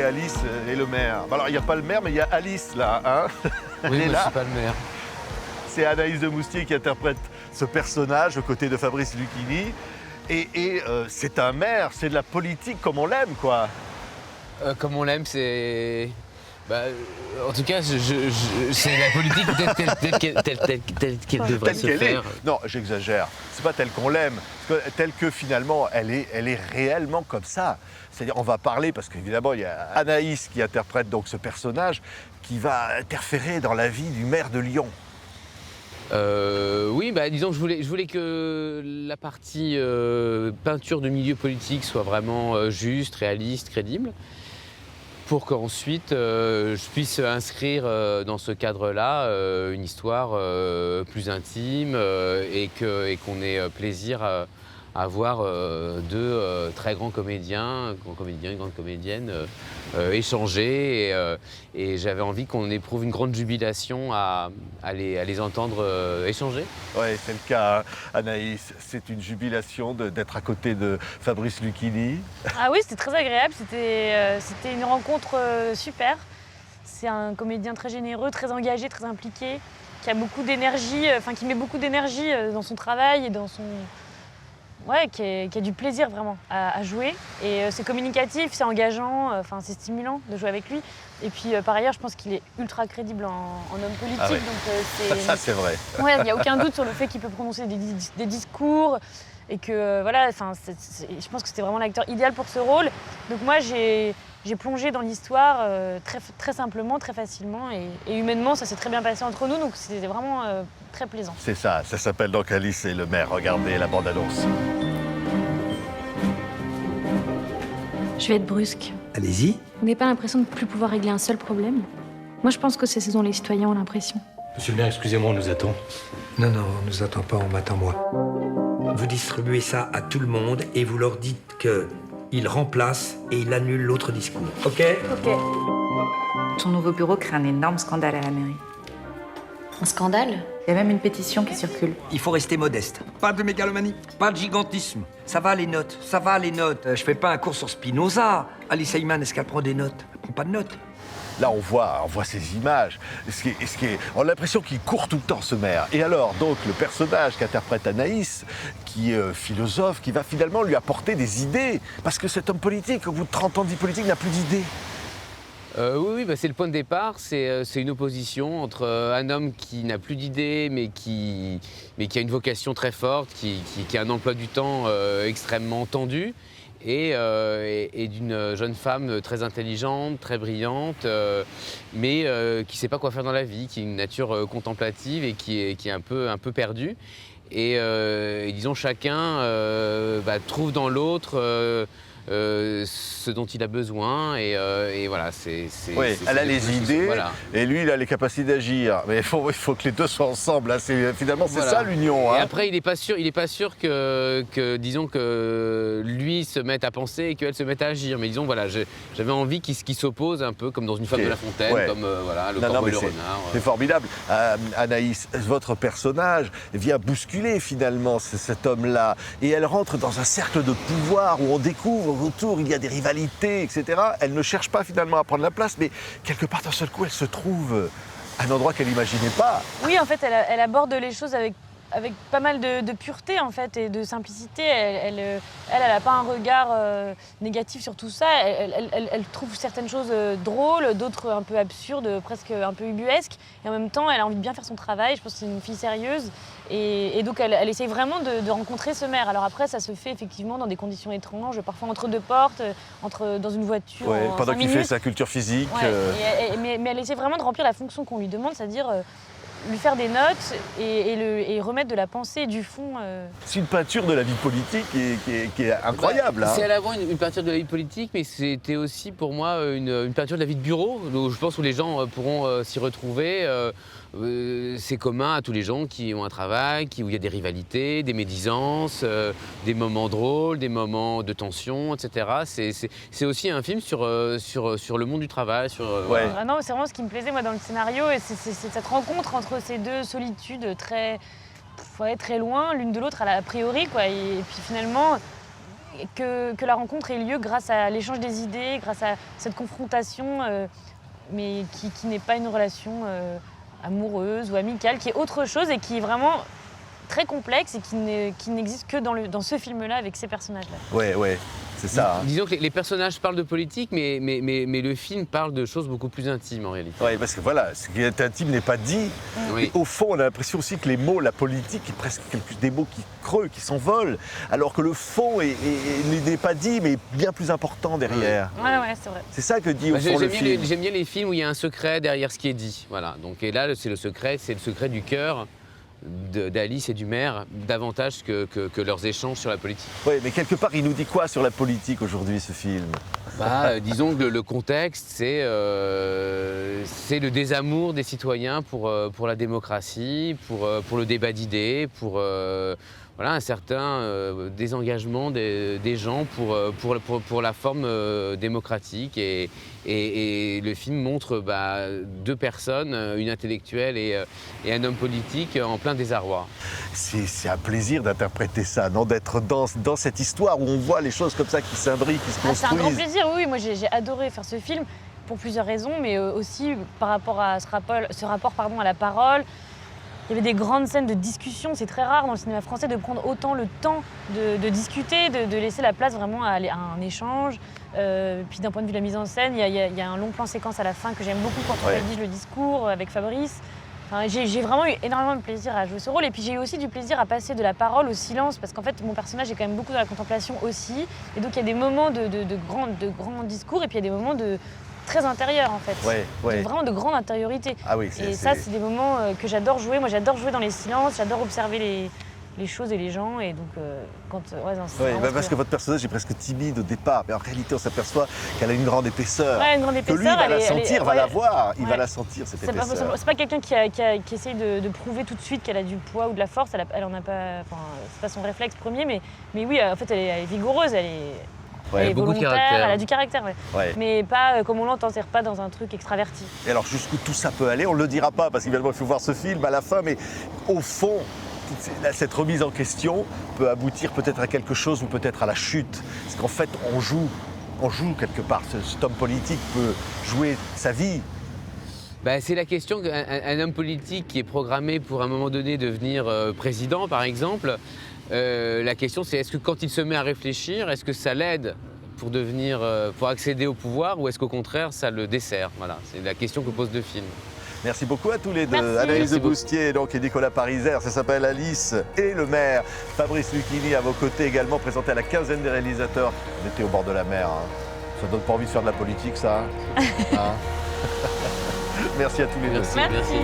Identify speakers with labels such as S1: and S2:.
S1: Alice et le maire. Alors, il n'y a pas le maire, mais il y a Alice, là. Hein.
S2: Oui, moi, je suis pas le maire.
S1: C'est Anaïs de Moustier qui interprète ce personnage aux côtés de Fabrice Lucchini. Et c'est un maire, c'est de la politique comme on l'aime, quoi.
S2: Comme on l'aime, c'est... en tout cas, c'est la politique telle qu'elle devrait se faire.
S1: Non, j'exagère. C'est pas telle qu'on l'aime. Telle que finalement, elle est réellement comme ça. C'est-à-dire, on va parler, parce qu'évidemment, il y a Anaïs qui interprète donc ce personnage qui va interférer dans la vie du maire de Lyon.
S2: Oui, disons que je voulais que la partie peinture de milieu politique soit vraiment juste, réaliste, crédible, pour qu'ensuite je puisse inscrire dans ce cadre-là une histoire plus intime et qu'on ait plaisir à voir deux très grands comédiens, une grande comédienne, échanger. Et j'avais envie qu'on éprouve une grande jubilation à les entendre échanger.
S1: Oui, c'est le cas, hein. Anaïs. C'est une jubilation d'être à côté de Fabrice Lucchini.
S3: Ah oui, c'était très agréable. C'était une rencontre super. C'est un comédien très généreux, très engagé, très impliqué, qui a beaucoup d'énergie, qui met beaucoup d'énergie dans son travail et dans son... Ouais, qui a du plaisir vraiment à jouer. Et c'est communicatif, c'est engageant, c'est stimulant de jouer avec lui. Et puis par ailleurs, je pense qu'il est ultra crédible en homme politique.
S1: Ah ouais.
S3: Donc,
S1: Ça, c'est vrai.
S3: Ouais, il n'y a aucun doute sur le fait qu'il peut prononcer des discours. Et que voilà, je pense que c'était vraiment l'acteur idéal pour ce rôle. Donc moi, j'ai plongé dans l'histoire très, très simplement, très facilement. Et humainement, ça s'est très bien passé entre nous. Donc c'était vraiment très plaisant.
S1: C'est ça s'appelle donc Alice et le maire. Regardez la bande-annonce.
S4: Je vais être brusque.
S5: Allez-y.
S4: Vous n'avez pas l'impression de ne plus pouvoir régler un seul problème? Moi, je pense que c'est ce dont les citoyens ont l'impression.
S6: Monsieur le maire, excusez-moi, on nous attend.
S5: Non, on nous attend pas, on m'attend moi. Vous distribuez ça à tout le monde et vous leur dites qu'il remplace et il annule l'autre discours. Ok?
S3: Ok.
S7: Ton nouveau bureau crée un énorme scandale à la mairie.
S4: Un scandale?
S7: Il y a même une pétition qui circule.
S5: Il faut rester modeste. Pas de mégalomanie, pas de gigantisme. Ça va les notes, ça va les notes. Je fais pas un cours sur Spinoza. Alice Heyman, est-ce qu'elle prend des notes? Elle prend pas de notes.
S1: Là, on voit ces images. On a l'impression qu'il court tout le temps, ce maire. Et alors, donc, le personnage qu'interprète Anaïs, qui est philosophe, qui va finalement lui apporter des idées. Parce que cet homme politique, au bout de 30 ans de vie politique, n'a plus d'idées.
S2: Oui, c'est le point de départ. C'est une opposition entre un homme qui n'a plus d'idées, mais qui a une vocation très forte, qui a un emploi du temps extrêmement tendu, et d'une jeune femme très intelligente, très brillante, mais qui ne sait pas quoi faire dans la vie, qui a une nature contemplative et qui est un peu perdue. Et disons, chacun trouve dans l'autre ce dont il a besoin, et voilà,
S1: elle a les idées, voilà. Et lui, il a les capacités d'agir. Mais il faut que les deux soient ensemble. Hein. Finalement, c'est ça l'union. Hein.
S2: Et après, il n'est pas sûr que, disons, que lui se mette à penser et qu'elle se mette à agir. Mais disons, voilà, j'avais envie qu'ils s'opposent un peu, comme dans Une femme de La Fontaine, comme le corbeau et le renard.
S1: C'est formidable. Anaïs, votre personnage vient bousculer finalement cet homme-là. Et elle rentre dans un cercle de pouvoir où on découvre autour, il y a des rivalités, etc. Elle ne cherche pas finalement à prendre la place, mais quelque part d'un seul coup, elle se trouve à un endroit qu'elle n'imaginait pas.
S3: Oui, en fait, elle aborde les choses avec pas mal de pureté en fait et de simplicité. Elle n'a pas un regard négatif sur tout ça. Elle trouve certaines choses drôles, d'autres un peu absurdes, presque un peu ubuesques. Et en même temps, elle a envie de bien faire son travail. Je pense que c'est une fille sérieuse. Et donc, elle essaye vraiment de rencontrer ce maire. Alors après, ça se fait effectivement dans des conditions étranges, parfois entre deux portes, dans une voiture.
S1: Ouais, pendant qu'il fait sa culture physique.
S3: Ouais, mais elle essaie vraiment de remplir la fonction qu'on lui demande, c'est-à-dire lui faire des notes et remettre de la pensée et du fond.
S1: C'est une peinture de la vie politique qui est incroyable.
S2: C'est à la fois une peinture de la vie politique, mais c'était aussi pour moi une peinture de la vie de bureau, où je pense où les gens pourront s'y retrouver. C'est commun à tous les gens qui ont un travail, où il y a des rivalités, des médisances, des moments drôles, des moments de tension, etc. C'est aussi un film sur le monde du travail.
S3: Ah non, c'est vraiment ce qui me plaisait moi dans le scénario, et c'est cette rencontre entre ces deux solitudes très loin l'une de l'autre a priori, quoi. Et puis finalement, que la rencontre ait lieu grâce à l'échange des idées, grâce à cette confrontation, mais qui n'est pas une relation amoureuse ou amicale, qui est autre chose et qui est vraiment très complexe et qui n'existe que dans ce film-là avec ces personnages-là.
S1: Ouais, c'est ça. Hein.
S2: Disons que les personnages parlent de politique, mais le film parle de choses beaucoup plus intimes en réalité.
S1: Oui, parce que voilà, ce qui est intime n'est pas dit.
S2: Oui.
S1: Et au fond, on a l'impression aussi que les mots, la politique, est presque des mots qui creux, qui s'envolent, alors que le fond n'est pas dit, mais bien plus important derrière.
S3: Ouais, c'est vrai.
S1: C'est ça que dit au fond le film.
S2: J'aime bien les films où il y a un secret derrière ce qui est dit. Voilà. Donc, et là, c'est le secret du cœur d'Alice et du maire, davantage que leurs échanges sur la politique.
S1: Oui, mais quelque part, il nous dit quoi sur la politique aujourd'hui, ce film?
S2: Disons que le contexte, c'est le désamour des citoyens pour la démocratie, pour le débat d'idées, pour un certain désengagement des gens pour la forme démocratique. Et le film montre deux personnes, une intellectuelle et un homme politique en plein désarroi.
S1: C'est un plaisir d'interpréter ça, non, d'être dans cette histoire où on voit les choses comme ça qui s'imbriquent, qui se construisent.
S3: C'est un grand plaisir, oui. Moi, j'ai adoré faire ce film pour plusieurs raisons, mais aussi par rapport à ce rapport à la parole. Il y avait des grandes scènes de discussion. C'est très rare dans le cinéma français de prendre autant le temps de discuter, de laisser la place vraiment à un échange. Puis d'un point de vue de la mise en scène, il y a un long plan séquence à la fin que j'aime beaucoup quand on rédige le discours avec Fabrice. Enfin, j'ai vraiment eu énormément de plaisir à jouer ce rôle. Et puis j'ai eu aussi du plaisir à passer de la parole au silence, parce qu'en fait mon personnage est quand même beaucoup dans la contemplation aussi. Et donc il y a des moments de grands discours et puis il y a des moments très intérieurs en fait. Vraiment de grande intériorité.
S1: Ah oui,
S3: ça, c'est des moments que j'adore jouer. Moi, j'adore jouer dans les silences, j'adore observer les choses et les gens. Et donc,
S1: parce que votre personnage est presque timide au départ, mais en réalité, on s'aperçoit qu'elle a une grande éperseur.
S3: Ouais, une grande épaisseur.
S1: Que lui, il va la sentir, va la voir, il va la sentir, cette épaisseur.
S3: C'est pas quelqu'un qui essaye de prouver tout de suite qu'elle a du poids ou de la force. Elle en a pas. Enfin, c'est pas son réflexe premier, mais oui, en fait, elle est vigoureuse, elle est
S2: beaucoup de
S3: volontaire,
S2: caractère.
S3: elle a du caractère, mais pas comme on l'entend, c'est-à-dire pas dans un truc extraverti.
S1: Et alors, jusqu'où tout ça peut aller, on ne le dira pas, parce qu'évidemment, il faut voir ce film à la fin, mais au fond, cette remise en question peut aboutir peut-être à quelque chose ou peut-être à la chute. Parce qu'en fait, on joue quelque part. Cet homme politique peut jouer sa vie.
S2: C'est la question qu'un homme politique qui est programmé pour à un moment donné devenir président, par exemple, la question c'est est-ce que quand il se met à réfléchir, est-ce que ça l'aide pour accéder au pouvoir ou est-ce qu'au contraire ça le dessert? Voilà, c'est la question que pose le film.
S1: Merci beaucoup à tous les deux.
S3: Merci.
S1: Anaïs de Boustier et Nicolas Pariser, ça s'appelle Alice et le maire. Fabrice Lucchini à vos côtés également, présenté à la quinzaine des réalisateurs. On était au bord de la mer. Hein. Ça donne pas envie de faire de la politique, ça. Hein. Merci à tous les deux.
S2: Merci.